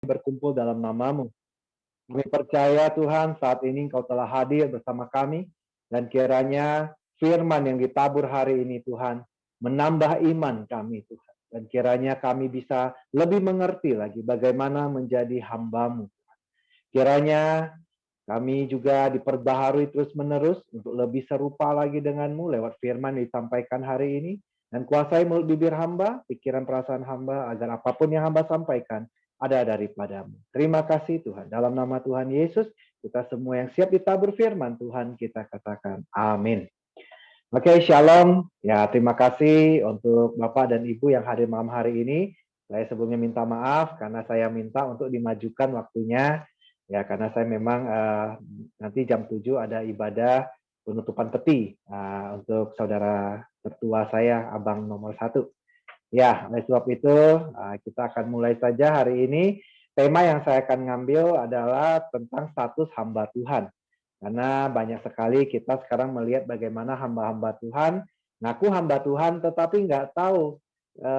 berkumpul dalam nama-Mu. Kami percaya Tuhan saat ini Engkau telah hadir bersama kami dan kiranya firman yang ditabur hari ini Tuhan menambah iman kami Tuhan. Dan kiranya kami bisa lebih mengerti lagi bagaimana menjadi hamba-Mu. Kiranya kami juga diperbaharui terus-menerus untuk lebih serupa lagi dengan-Mu lewat firman yang disampaikan hari ini. Dan kuasai mulut bibir hamba, pikiran perasaan hamba, agar apapun yang hamba sampaikan ada daripada-Mu. Terima kasih Tuhan. Dalam nama Tuhan Yesus, kita semua yang siap ditabur firman Tuhan, kita katakan amin. Oke, shalom. Ya, terima kasih untuk Bapak dan Ibu yang hadir malam hari ini. Saya sebelumnya minta maaf karena saya minta untuk dimajukan waktunya. Ya, karena saya memang nanti jam 7 ada ibadah penutupan peti untuk saudara tertua saya, Abang nomor 1. Ya, oleh sebab itu kita akan mulai saja hari ini. Tema yang saya akan ngambil adalah tentang status hamba Tuhan. Karena banyak sekali kita sekarang melihat bagaimana hamba-hamba Tuhan ngaku hamba Tuhan tetapi nggak tahu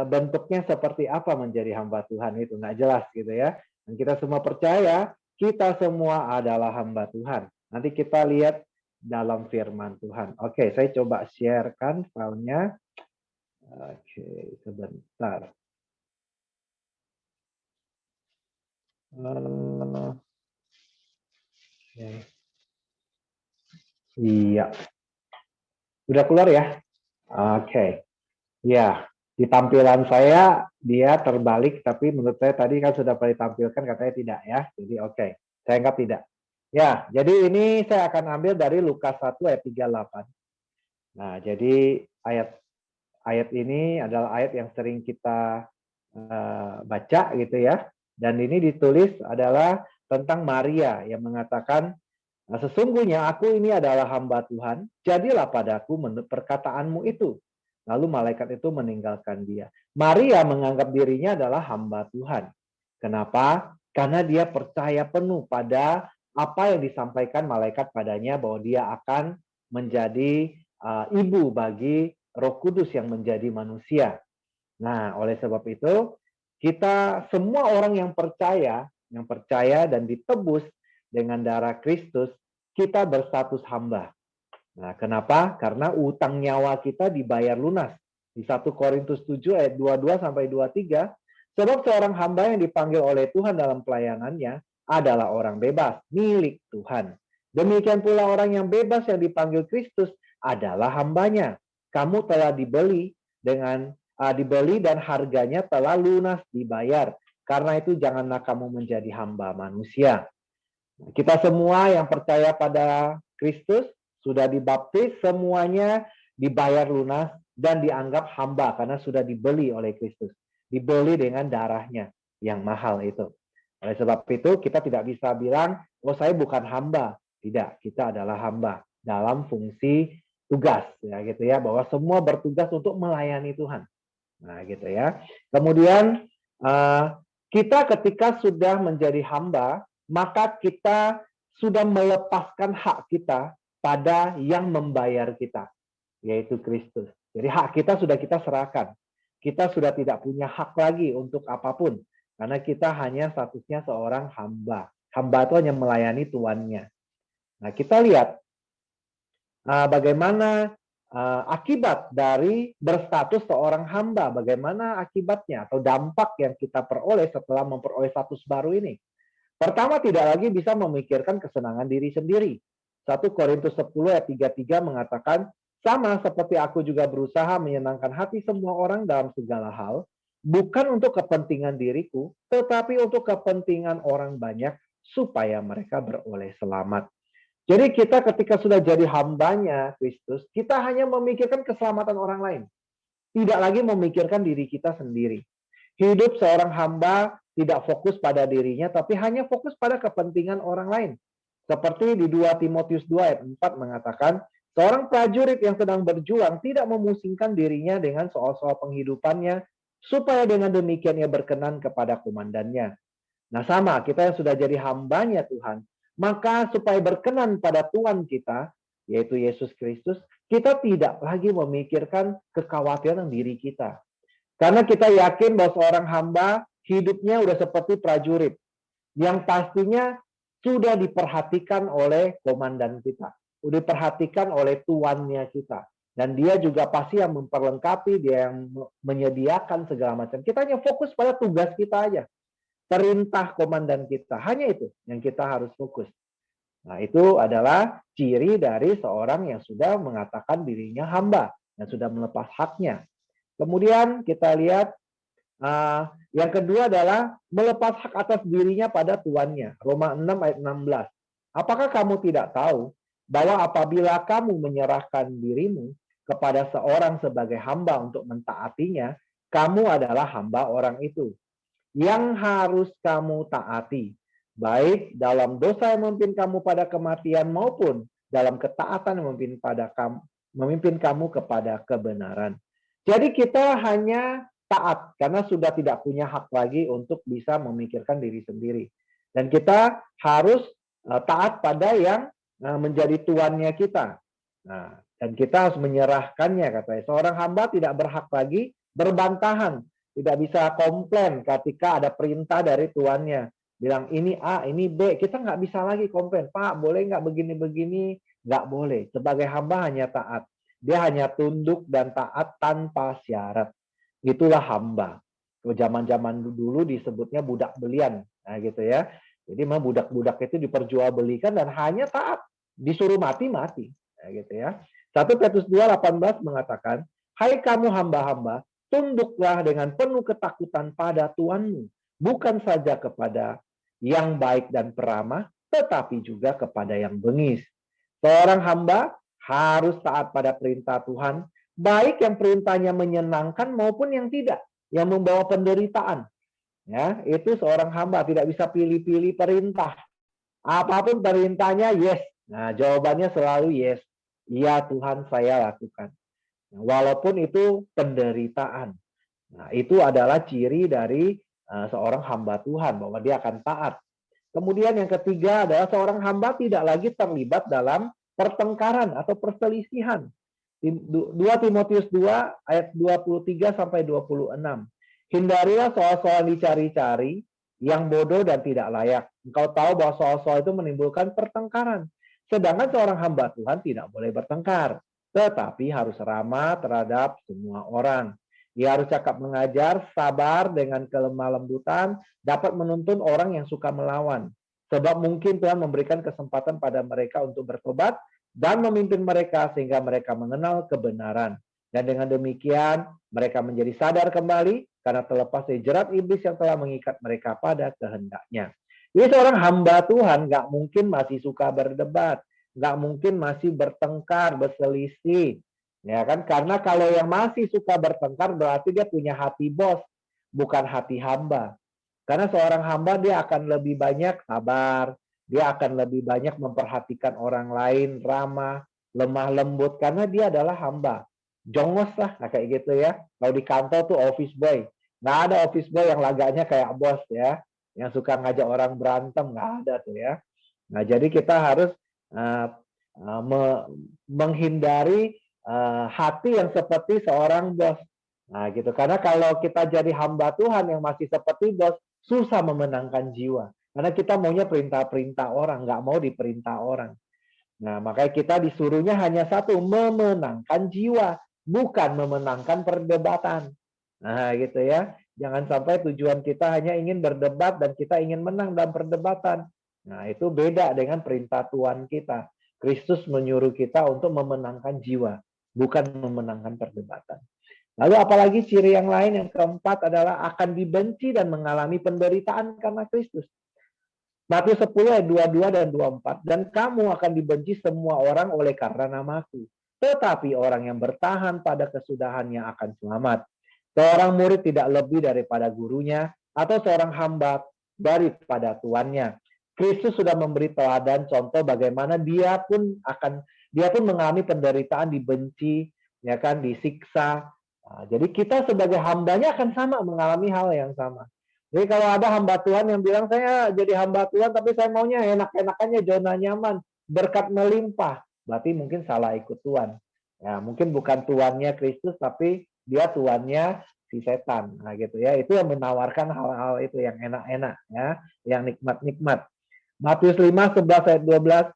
bentuknya seperti apa menjadi hamba Tuhan, itu nggak jelas gitu ya. Dan kita semua percaya kita semua adalah hamba Tuhan. Nanti kita lihat dalam firman Tuhan. Oke, saya coba sharekan filenya. Oke, sebentar. Oke. Iya. Udah keluar ya? Oke. Ya, di tampilan saya dia terbalik, tapi menurut saya tadi kan sudah pernah ditampilkan, katanya tidak ya. Jadi oke, saya anggap tidak. Ya, jadi ini saya akan ambil dari Lukas 1 ayat 38. Nah, jadi ayat ini adalah ayat yang sering kita baca gitu ya. Dan ini ditulis adalah tentang Maria yang mengatakan, sesungguhnya aku ini adalah hamba Tuhan, jadilah padaku menurut perkataanmu itu. Lalu malaikat itu meninggalkan dia. Maria menganggap dirinya adalah hamba Tuhan. Kenapa? Karena dia percaya penuh pada apa yang disampaikan malaikat padanya, bahwa dia akan menjadi ibu bagi Roh Kudus yang menjadi manusia. Nah, oleh sebab itu, kita semua orang yang percaya dan ditebus dengan darah Kristus, kita berstatus hamba. Nah, kenapa? Karena utang nyawa kita dibayar lunas. Di 1 Korintus 7 ayat 22 sampai 23, sebab seorang hamba yang dipanggil oleh Tuhan dalam pelayanannya adalah orang bebas, milik Tuhan. Demikian pula orang yang bebas yang dipanggil Kristus adalah hambanya. Kamu telah dibeli dan harganya telah lunas dibayar. Karena itu janganlah kamu menjadi hamba manusia. Kita semua yang percaya pada Kristus sudah dibaptis, semuanya dibayar lunas dan dianggap hamba karena sudah dibeli oleh Kristus. Dibeli dengan darahnya yang mahal itu. Oleh sebab itu kita tidak bisa bilang, oh saya bukan hamba. Tidak, kita adalah hamba dalam fungsi tugas ya gitu ya, bahwa semua bertugas untuk melayani Tuhan. Nah gitu ya. Kemudian kita ketika sudah menjadi hamba, maka kita sudah melepaskan hak kita pada yang membayar kita, yaitu Kristus. Jadi hak kita sudah kita serahkan. Kita sudah tidak punya hak lagi untuk apapun, karena kita hanya statusnya seorang hamba. Hamba itu hanya melayani tuannya. Nah, kita lihat bagaimana akibat dari berstatus seorang hamba, bagaimana akibatnya atau dampak yang kita peroleh setelah memperoleh status baru ini. Pertama, tidak lagi bisa memikirkan kesenangan diri sendiri. 1 Korintus 10 ayat 33 mengatakan, sama seperti aku juga berusaha menyenangkan hati semua orang dalam segala hal, bukan untuk kepentingan diriku, tetapi untuk kepentingan orang banyak, supaya mereka beroleh selamat. Jadi kita ketika sudah jadi hambanya Kristus, kita hanya memikirkan keselamatan orang lain. Tidak lagi memikirkan diri kita sendiri. Hidup seorang hamba tidak fokus pada dirinya, tapi hanya fokus pada kepentingan orang lain. Seperti di 2 Timotius 2 ayat 4 mengatakan, seorang prajurit yang sedang berjuang tidak memusingkan dirinya dengan soal-soal penghidupannya, supaya dengan demikian ia berkenan kepada komandannya. Nah sama, kita yang sudah jadi hambanya Tuhan, maka supaya berkenan pada Tuhan kita, yaitu Yesus Kristus, kita tidak lagi memikirkan kekhawatiran diri kita. Karena kita yakin bahwa seorang hamba hidupnya udah seperti prajurit. yang pastinya sudah diperhatikan oleh komandan kita, sudah diperhatikan oleh tuannya kita. Dan dia juga pasti yang memperlengkapi, dia yang menyediakan segala macam. Kita hanya fokus pada tugas kita aja. Perintah komandan kita, hanya itu yang kita harus fokus. Nah, itu adalah ciri dari seorang yang sudah mengatakan dirinya hamba, yang sudah melepas haknya. Kemudian kita lihat yang kedua adalah melepas hak atas dirinya pada tuannya. Roma 6 ayat 16. Apakah kamu tidak tahu bahwa apabila kamu menyerahkan dirimu kepada seorang sebagai hamba untuk mentaatinya, kamu adalah hamba orang itu yang harus kamu taati, baik dalam dosa yang memimpin kamu pada kematian maupun dalam ketaatan yang memimpin kamu kepada kebenaran. Jadi kita hanya taat karena sudah tidak punya hak lagi untuk bisa memikirkan diri sendiri. Dan kita harus taat pada yang menjadi tuannya kita. Nah, dan kita harus menyerahkannya, katanya. Seorang hamba tidak berhak lagi berbantahan, tidak bisa komplain ketika ada perintah dari tuannya. Bilang ini A, ini B. Kita nggak bisa lagi komplain. Pak, boleh nggak begini-begini? Nggak boleh. Sebagai hamba hanya taat. Dia hanya tunduk dan taat tanpa syarat. Itulah hamba. Zaman-zaman dulu disebutnya budak belian. Nah gitu ya. Jadi memang budak-budak itu diperjualbelikan dan hanya taat. Disuruh mati-mati. Nah gitu ya. 1 Petrus 2:18 mengatakan, hai kamu hamba-hamba, tunduklah dengan penuh ketakutan pada Tuhanmu, bukan saja kepada yang baik dan peramah, tetapi juga kepada yang bengis. Seorang hamba harus taat pada perintah Tuhan, baik yang perintahnya menyenangkan maupun yang tidak, yang membawa penderitaan. Ya, itu seorang hamba tidak bisa pilih-pilih perintah. Apapun perintahnya, yes. Nah, jawabannya selalu yes. Iya Tuhan, saya lakukan. Walaupun itu penderitaan. Nah, itu adalah ciri dari seorang hamba Tuhan, bahwa dia akan taat. Kemudian yang ketiga adalah seorang hamba tidak lagi terlibat dalam pertengkaran atau perselisihan. 2 Timotius 2 ayat 23 sampai 26. Hindarilah soal-soal dicari-cari yang bodoh dan tidak layak. Engkau tahu bahwa soal-soal itu menimbulkan pertengkaran. Sedangkan seorang hamba Tuhan tidak boleh bertengkar, tetapi harus ramah terhadap semua orang. Dia harus cakap mengajar, sabar dengan kelemah lembutan, dapat menuntun orang yang suka melawan. Sebab mungkin Tuhan memberikan kesempatan pada mereka untuk bertobat dan memimpin mereka sehingga mereka mengenal kebenaran. Dan dengan demikian mereka menjadi sadar kembali karena terlepas dari jerat iblis yang telah mengikat mereka pada kehendaknya. Jadi seorang hamba Tuhan nggak mungkin masih suka berdebat, nggak mungkin masih bertengkar, berselisih, ya kan? Karena kalau yang masih suka bertengkar berarti dia punya hati bos, bukan hati hamba. Karena seorang hamba dia akan lebih banyak sabar, dia akan lebih banyak memperhatikan orang lain, ramah, lemah lembut, karena dia adalah hamba. Jongos lah, nah kayak gitu ya. Kalau di kantor tuh office boy, nggak ada office boy yang laganya kayak bos ya, yang suka ngajak orang berantem, nggak ada tuh ya. Nah jadi kita harus menghindari hati yang seperti seorang bos. Nah gitu, karena kalau kita jadi hamba Tuhan yang masih seperti bos, susah memenangkan jiwa. Karena kita maunya perintah-perintah orang, nggak mau diperintah orang. Nah, makanya kita disuruhnya hanya satu, memenangkan jiwa, bukan memenangkan perdebatan. Nah, gitu ya. Jangan sampai tujuan kita hanya ingin berdebat dan kita ingin menang dalam perdebatan. Nah, itu beda dengan perintah Tuhan kita. Kristus menyuruh kita untuk memenangkan jiwa, bukan memenangkan perdebatan. Lalu apalagi ciri yang lain, yang keempat adalah akan dibenci dan mengalami penderitaan karena Kristus. Matius 10 ayat 22 dan 24. Dan kamu akan dibenci semua orang oleh karena namaku. Tetapi orang yang bertahan pada kesudahannya akan selamat. Seorang murid tidak lebih daripada gurunya, atau seorang hamba daripada tuannya. Kristus sudah memberi teladan contoh bagaimana dia pun mengalami penderitaan, dibenci, ya kan, disiksa. Nah, jadi kita sebagai hambanya akan sama mengalami hal yang sama. Jadi kalau ada hamba Tuhan yang bilang saya jadi hamba Tuhan tapi saya maunya enak-enakannya zona nyaman, berkat melimpah, berarti mungkin salah ikut Tuhan. Ya, mungkin bukan tuannya Kristus tapi dia tuannya si setan. Nah, gitu ya. Itu yang menawarkan hal-hal itu yang enak-enak ya, yang nikmat-nikmat. Matius 5, 11 ayat 12.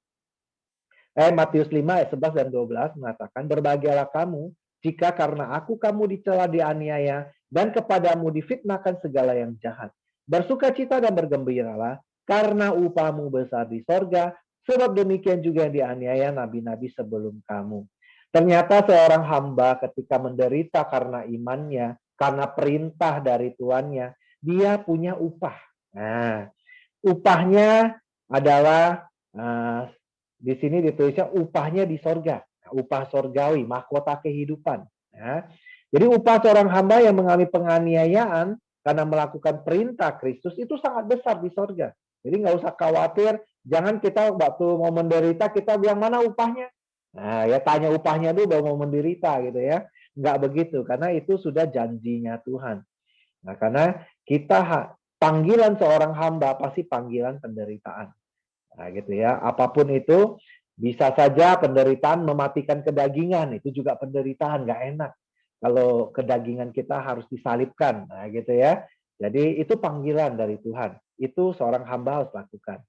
Matius 5 ayat 11 dan 12 mengatakan, berbahagialah kamu jika karena aku kamu dicela, dianiaya, dan kepadamu difitnahkan segala yang jahat. Bersukacita dan bergembiralah, karena upahmu besar di sorga, sebab demikian juga yang dianiaya nabi-nabi sebelum kamu. Ternyata seorang hamba ketika menderita karena imannya, karena perintah dari tuannya, dia punya upah. Nah, upahnya adalah di sini ditulisnya upahnya di sorga, upah sorgawi, mahkota kehidupan. Ya. Jadi upah seorang hamba yang mengalami penganiayaan karena melakukan perintah Kristus itu sangat besar di sorga. Jadi nggak usah khawatir, jangan kita waktu mau menderita kita bilang mana upahnya. Nah ya tanya upahnya dulu baru mau menderita gitu ya. Nggak begitu, karena itu sudah janjinya Tuhan. Nah karena kita panggilan seorang hamba pasti panggilan penderitaan. Nah, gitu ya. Apapun itu, bisa saja penderitaan mematikan kedagingan. Itu juga penderitaan, nggak enak. Kalau kedagingan kita harus disalibkan. Nah, gitu ya. Jadi itu panggilan dari Tuhan. Itu seorang hamba harus lakukan.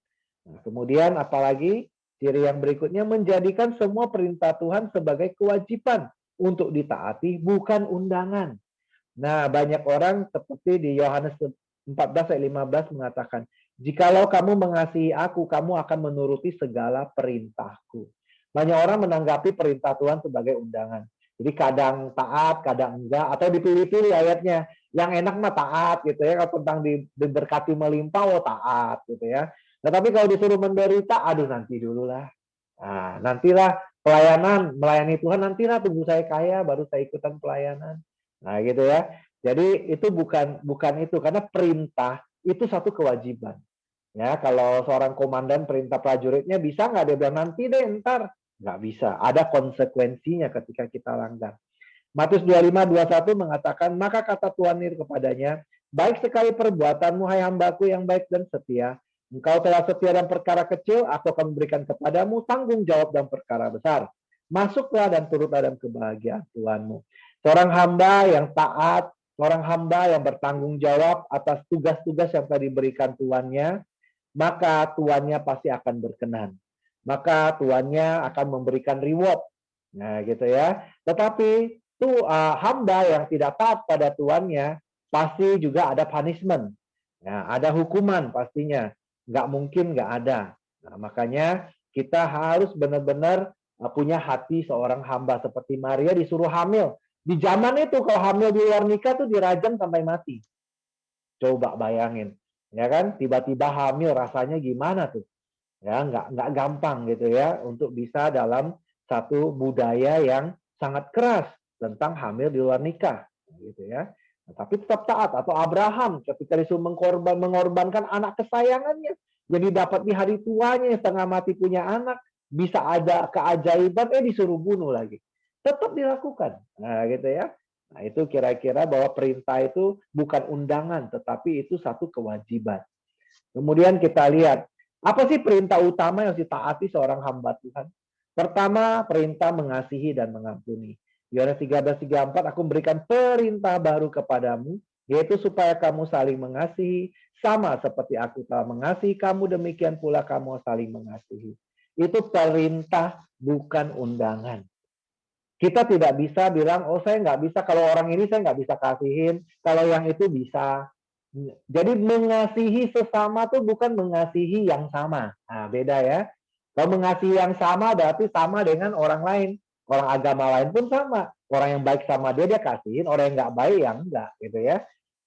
Nah, kemudian apalagi ciri yang berikutnya menjadikan semua perintah Tuhan sebagai kewajiban untuk ditaati, bukan undangan. Nah, banyak orang seperti di Yohanes 14 ayat 15 mengatakan, jikalau kamu mengasihi aku, kamu akan menuruti segala perintahku. Banyak orang menanggapi perintah Tuhan sebagai undangan. Jadi kadang taat, kadang enggak, atau dipilih-pilih ayatnya. Yang enak mah taat gitu ya, kalau tentang diberkati melimpah, oh taat gitu ya. Nah, tapi kalau disuruh menderita, aduh nanti dulu lah. Nah, nantilah pelayanan, melayani Tuhan, nantilah tunggu saya kaya, baru saya ikutan pelayanan. Nah, gitu ya. Jadi itu bukan itu, karena perintah itu satu kewajiban. Ya, kalau seorang komandan perintah prajuritnya bisa nggak dia bilang nanti deh ntar, nggak bisa. Ada konsekuensinya ketika kita langgar. Matius 25:21 mengatakan, maka kata Tuhan itu kepadanya, baik sekali perbuatanmu hai hambaku yang baik dan setia. Engkau telah setia dalam perkara kecil, aku akan memberikan kepadamu tanggung jawab dalam perkara besar. Masuklah dan turutlah dalam kebahagiaan Tuhanmu. Seorang hamba yang taat, seorang hamba yang bertanggung jawab atas tugas-tugas yang telah diberikan tuannya, maka tuannya pasti akan berkenan. Maka tuannya akan memberikan reward. Nah, gitu ya. Tetapi hamba yang tidak taat pada tuannya pasti juga ada punishment. Ya, ada hukuman pastinya. Nggak mungkin nggak ada. Nah, makanya kita harus benar-benar punya hati seorang hamba. Seperti Maria disuruh hamil. Di zaman itu kalau hamil di luar nikah tuh dirajam sampai mati. Coba bayangin. Ya kan, tiba-tiba hamil rasanya gimana tuh? Ya, nggak gampang gitu ya untuk bisa dalam satu budaya yang sangat keras tentang hamil di luar nikah, gitu ya. Nah, tapi tetap taat. Atau Abraham ketika disuruh mengorbankan anak kesayangannya, jadi dapat di hari tuanya setengah mati punya anak, bisa ada keajaiban, disuruh bunuh lagi. Tetap dilakukan, nah gitu ya. Nah itu kira-kira bahwa perintah itu bukan undangan, tetapi itu satu kewajiban. Kemudian kita lihat, apa sih perintah utama yang ditaati seorang hamba Tuhan? Pertama, perintah mengasihi dan mengampuni. Yohanes 13:34, aku memberikan perintah baru kepadamu, yaitu supaya kamu saling mengasihi, sama seperti aku telah mengasihi kamu, demikian pula kamu saling mengasihi. Itu perintah, bukan undangan. Kita tidak bisa bilang, oh saya nggak bisa, kalau orang ini saya nggak bisa kasihin, kalau yang itu bisa. Jadi mengasihi sesama tuh bukan mengasihi yang sama. Nah, beda ya. Kalau mengasihi yang sama berarti sama dengan orang lain. Orang agama lain pun sama. Orang yang baik sama dia kasihin, orang yang nggak baik yang enggak gitu ya.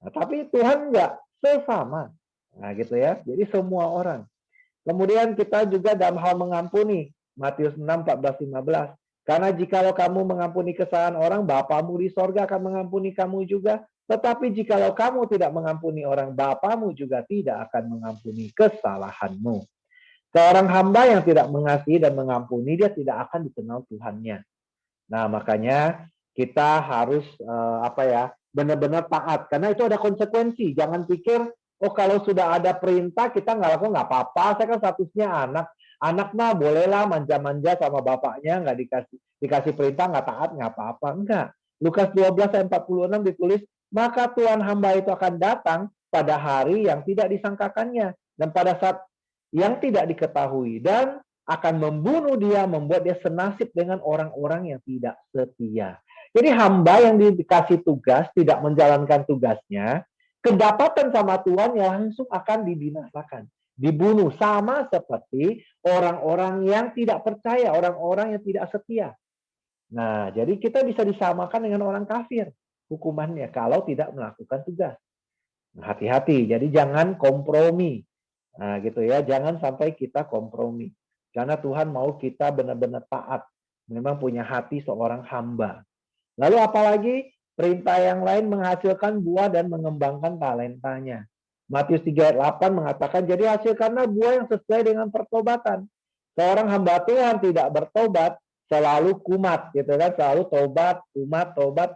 Nah, tapi Tuhan nggak sesama. Nah, gitu ya. Jadi semua orang. Kemudian kita juga dalam hal mengampuni. Matius 6, 14, 15. Karena jikalau kamu mengampuni kesalahan orang, Bapamu di sorga akan mengampuni kamu juga. Tetapi jikalau kamu tidak mengampuni orang, Bapamu juga tidak akan mengampuni kesalahanmu. Seorang hamba yang tidak mengasihi dan mengampuni, dia tidak akan dikenal Tuhannya. Nah, makanya kita harus benar-benar taat. Karena itu ada konsekuensi. Jangan pikir, oh kalau sudah ada perintah kita nggak lakukan nggak apa-apa. Saya kan statusnya anak. Anak mah bolehlah manja-manja sama bapaknya, nggak dikasih perintah nggak taat nggak apa-apa. Enggak. Lukas 12 ayat 46 ditulis, maka Tuhan hamba itu akan datang pada hari yang tidak disangkakannya dan pada saat yang tidak diketahui, dan akan membunuh dia, membuat dia senasib dengan orang-orang yang tidak setia. Jadi hamba yang dikasih tugas tidak menjalankan tugasnya, kedapatan sama Tuhan ya langsung akan dibinasakan, dibunuh, sama seperti orang-orang yang tidak percaya, orang-orang yang tidak setia. Nah, jadi kita bisa disamakan dengan orang kafir hukumannya kalau tidak melakukan tugas. Nah, hati-hati, jadi jangan kompromi. Nah, gitu ya, jangan sampai kita kompromi. Karena Tuhan mau kita benar-benar taat. Memang punya hati seorang hamba. Lalu apalagi perintah yang lain menghasilkan buah dan mengembangkan talentanya. Matius 3 ayat 8 mengatakan, jadi hasilkanlah buah yang sesuai dengan pertobatan. Seorang hamba Tuhan tidak bertobat, selalu kumat, gitu kan, selalu tobat,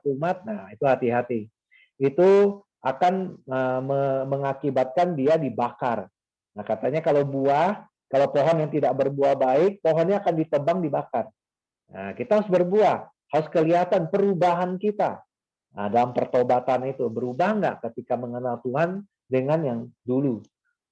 kumat. Nah, itu hati-hati. Itu akan mengakibatkan dia dibakar. Nah, katanya kalau pohon yang tidak berbuah baik, pohonnya akan ditebang, dibakar. Nah, kita harus berbuah, harus kelihatan perubahan kita. Nah, dalam pertobatan itu, berubah nggak ketika mengenal Tuhan dengan yang dulu?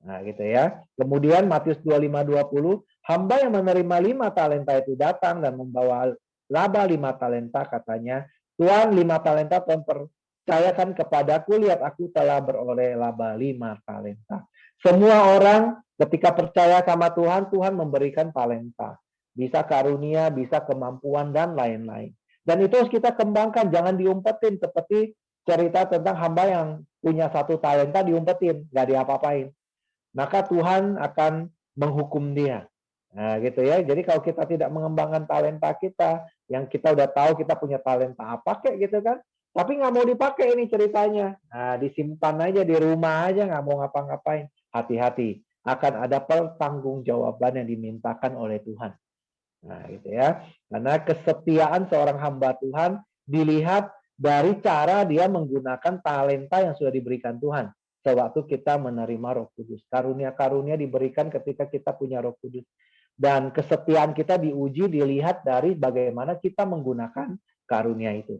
Nah, gitu ya. Kemudian Matius 25:20, hamba yang menerima 5 talenta itu datang dan membawa laba 5 talenta, katanya, Tuhan, 5 talenta Tuhan percayakan kepadaku, lihat aku telah beroleh laba 5 talenta. Semua orang ketika percaya sama Tuhan, Tuhan memberikan talenta. Bisa karunia, bisa kemampuan, dan lain-lain. Dan itu harus kita kembangkan, jangan diumpetin seperti cerita tentang hamba yang punya 1 talenta diumpetin, nggak diapa-apain. Maka Tuhan akan menghukum dia. Nah, gitu ya. Jadi kalau kita tidak mengembangkan talenta kita, yang kita udah tahu kita punya talenta apa kayak gitu kan, tapi nggak mau dipakai ini ceritanya. Nah, disimpan aja di rumah aja, nggak mau ngapa-ngapain. Hati-hati, akan ada pertanggungjawaban yang dimintakan oleh Tuhan. Nah, gitu ya. Karena kesetiaan seorang hamba Tuhan dilihat dari cara dia menggunakan talenta yang sudah diberikan Tuhan. Sewaktu kita menerima Roh Kudus. Karunia-karunia diberikan ketika kita punya Roh Kudus. Dan kesetiaan kita diuji, dilihat dari bagaimana kita menggunakan karunia itu.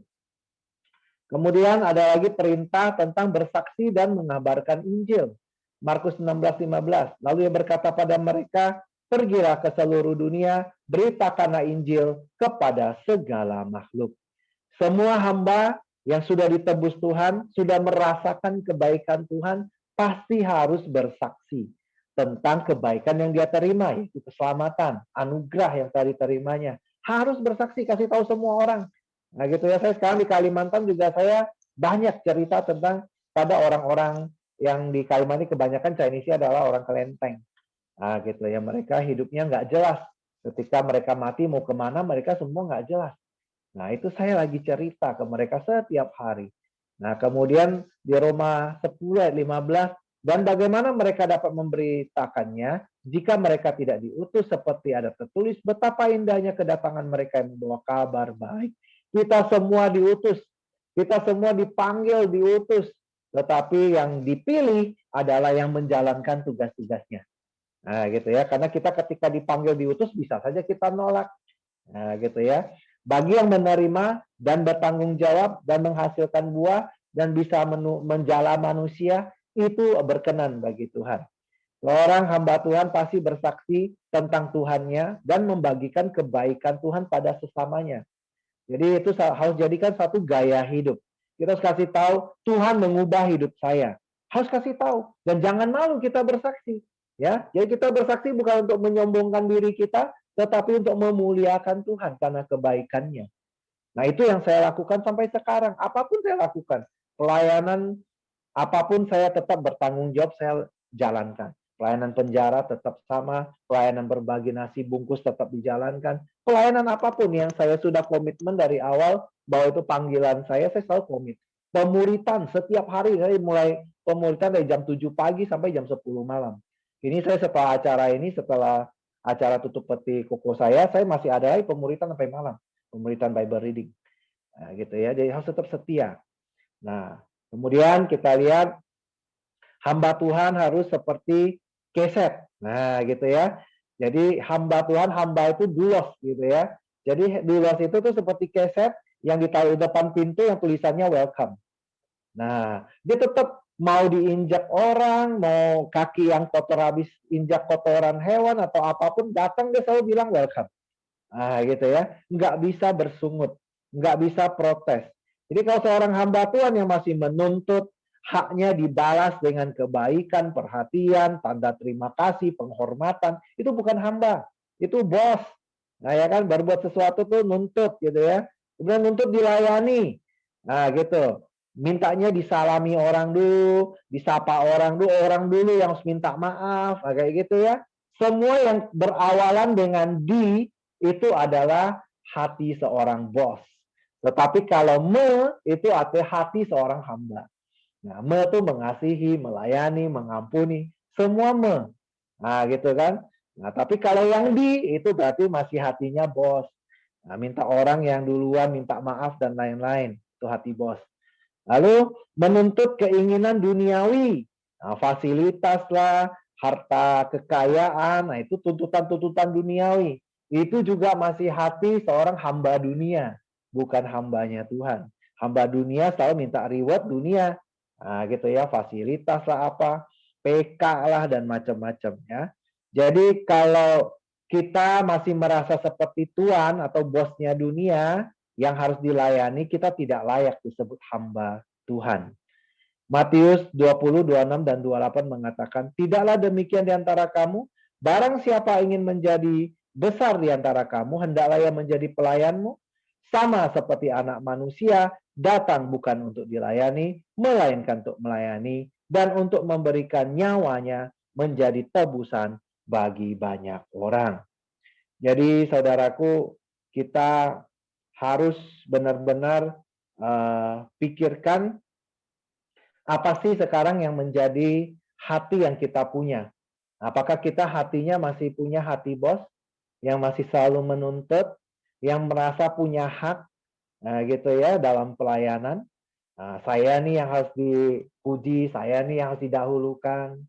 Kemudian ada lagi perintah tentang bersaksi dan mengabarkan Injil. Markus 16:15. Lalu ia berkata pada mereka, pergilah ke seluruh dunia, beritakanlah Injil kepada segala makhluk. Semua hamba yang sudah ditebus Tuhan, sudah merasakan kebaikan Tuhan, pasti harus bersaksi tentang kebaikan yang dia terima, yaitu keselamatan, anugerah yang tadi terimanya. Harus bersaksi, kasih tahu semua orang. Nah gitu ya, saya sekarang di Kalimantan juga saya banyak cerita tentang pada orang-orang yang di Kalimantan, kebanyakan Chinese adalah orang kelenteng. Nah gitu ya, mereka hidupnya nggak jelas. Ketika mereka mati mau kemana, mereka semua nggak jelas. Nah itu saya lagi cerita ke mereka setiap hari. Nah kemudian di Roma 10 ayat 15, dan bagaimana mereka dapat memberitakannya jika mereka tidak diutus, seperti ada tertulis, betapa indahnya kedatangan mereka yang membawa kabar baik. Kita semua diutus, kita semua dipanggil, diutus, tetapi yang dipilih adalah yang menjalankan tugas-tugasnya. Nah gitu ya, karena kita ketika dipanggil, diutus, bisa saja kita nolak. Nah gitu ya. Bagi yang menerima dan bertanggung jawab dan menghasilkan buah dan bisa menjala manusia, itu berkenan bagi Tuhan. Seorang hamba Tuhan pasti bersaksi tentang Tuhannya dan membagikan kebaikan Tuhan pada sesamanya. Jadi itu harus jadikan satu gaya hidup. Kita harus kasih tahu, Tuhan mengubah hidup saya. Harus kasih tahu. Dan jangan malu kita bersaksi. Ya, jadi kita bersaksi bukan untuk menyombongkan diri kita, tetapi untuk memuliakan Tuhan karena kebaikannya. Nah itu yang saya lakukan sampai sekarang. Apapun saya lakukan. Pelayanan, apapun saya tetap bertanggung jawab, saya jalankan. Pelayanan penjara tetap sama, pelayanan berbagi nasi bungkus tetap dijalankan. Pelayanan apapun yang saya sudah komitmen dari awal, bahwa itu panggilan saya selalu komit. Pemuritan, setiap hari saya mulai pemuritan dari jam 7 pagi sampai jam 10 malam. Ini saya setelah acara tutup peti koko saya masih ada lagi pemuritan sampai malam. Pemuritan Bible reading. Nah, gitu ya, jadi harus tetap setia. Nah, kemudian kita lihat hamba Tuhan harus seperti Keset. Nah, gitu ya. Jadi hamba Tuhan, hamba itu doulos gitu ya. Jadi doulos itu tuh seperti Keset yang ditaruh depan pintu yang tulisannya welcome. Nah, dia tetap mau diinjak orang, mau kaki yang kotor habis injak kotoran hewan atau apapun, datang dia selalu bilang welcome. Nah, gitu ya. Nggak bisa bersungut, nggak bisa protes. Jadi kalau seorang hamba Tuhan yang masih menuntut haknya dibalas dengan kebaikan, perhatian, tanda terima kasih, penghormatan, itu bukan hamba, itu bos. Nah, ya kan, berbuat sesuatu tuh nuntut gitu ya. Kemudian nuntut dilayani. Nah, gitu. Mintanya disalami orang dulu, disapa orang dulu yang harus minta maaf, nah, kayak gitu ya. Semua yang berawalan dengan di itu adalah hati seorang bos. Tetapi kalau itu artinya hati seorang hamba. Nah, itu mengasihi, melayani, mengampuni, semua Nah, gitu kan. Nah, tapi kalau yang itu berarti masih hatinya bos. Nah, minta orang yang duluan minta maaf dan lain-lain. Itu hati bos. Lalu menuntut keinginan duniawi. Nah, fasilitas lah, harta kekayaan, nah itu tuntutan-tuntutan duniawi. Itu juga masih hati seorang hamba dunia, bukan hambanya Tuhan. Hamba dunia selalu minta reward dunia. Nah, gitu ya, fasilitas lah apa, PK lah dan macam-macam ya. Jadi kalau kita masih merasa seperti tuan atau bosnya dunia yang harus dilayani, kita tidak layak disebut hamba Tuhan. Matius 20, 26 dan 28 mengatakan, tidaklah demikian di antara kamu, barang siapa ingin menjadi besar di antara kamu, hendaklah ia menjadi pelayanmu, sama seperti anak manusia, datang bukan untuk dilayani, melainkan untuk melayani, dan untuk memberikan nyawanya menjadi tebusan bagi banyak orang. Jadi saudaraku, kita harus benar-benar pikirkan apa sih sekarang yang menjadi hati yang kita punya. Apakah kita hatinya masih punya hati bos, yang masih selalu menuntut, yang merasa punya hak, gitu ya, dalam pelayanan. Saya nih yang harus dipuji, saya nih yang harus didahulukan.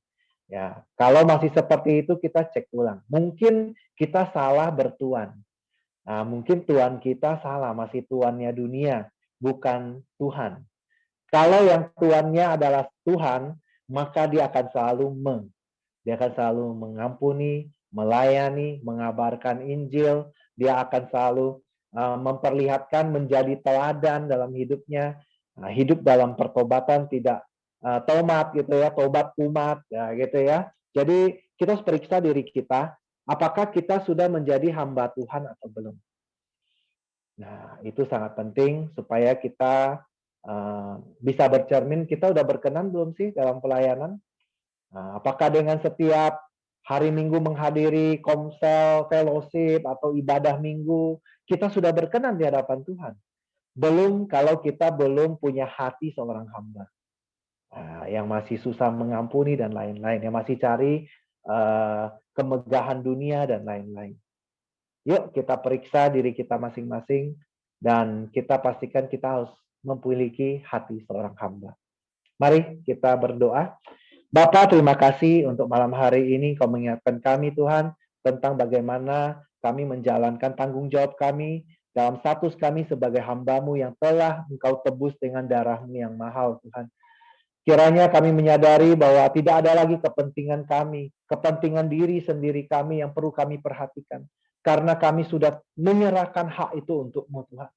Ya, kalau masih seperti itu kita cek ulang. Mungkin kita salah bertuan. Nah, mungkin Tuhan kita salah, masih tuannya dunia, bukan Tuhan. Kalau yang tuannya adalah Tuhan, maka dia akan selalu dia akan selalu mengampuni, melayani, mengabarkan Injil, dia akan selalu memperlihatkan menjadi teladan dalam hidupnya, hidup dalam pertobatan, tidak tomat gitu ya, tobat umat ya gitu ya. Jadi kita harus periksa diri kita, apakah kita sudah menjadi hamba Tuhan atau belum. Nah, itu sangat penting supaya kita bisa bercermin, kita udah berkenan belum sih dalam pelayanan? Nah, apakah dengan setiap hari Minggu menghadiri komsel, fellowship, atau ibadah minggu, kita sudah berkenan di hadapan Tuhan? Belum kalau kita belum punya hati seorang hamba. Nah, yang masih susah mengampuni dan lain-lain, yang masih cari kemegahan dunia dan lain-lain. Yuk kita periksa diri kita masing-masing dan kita pastikan kita harus memiliki hati seorang hamba. Mari kita berdoa. Bapa, terima kasih untuk malam hari ini Kau mengingatkan kami Tuhan tentang bagaimana kami menjalankan tanggung jawab kami dalam status kami sebagai hamba-Mu yang telah Engkau tebus dengan darah-Mu yang mahal Tuhan. Kiranya kami menyadari bahwa tidak ada lagi kepentingan kami, kepentingan diri sendiri kami yang perlu kami perhatikan. Karena kami sudah menyerahkan hak itu untuk-Mu Tuhan.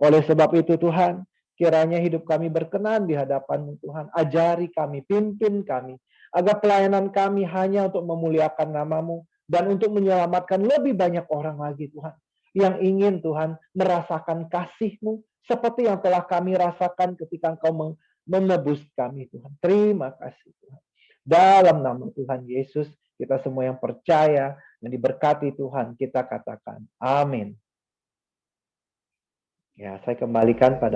Oleh sebab itu Tuhan, kiranya hidup kami berkenan di hadapan-Mu Tuhan. Ajari kami, pimpin kami, agar pelayanan kami hanya untuk memuliakan nama-Mu dan untuk menyelamatkan lebih banyak orang lagi Tuhan. Yang ingin Tuhan merasakan kasih-Mu seperti yang telah kami rasakan ketika Engkau menebus kami Tuhan. Terima kasih Tuhan. Dalam nama Tuhan Yesus, kita semua yang percaya dan diberkati Tuhan, kita katakan amin. Ya, saya kembalikan pada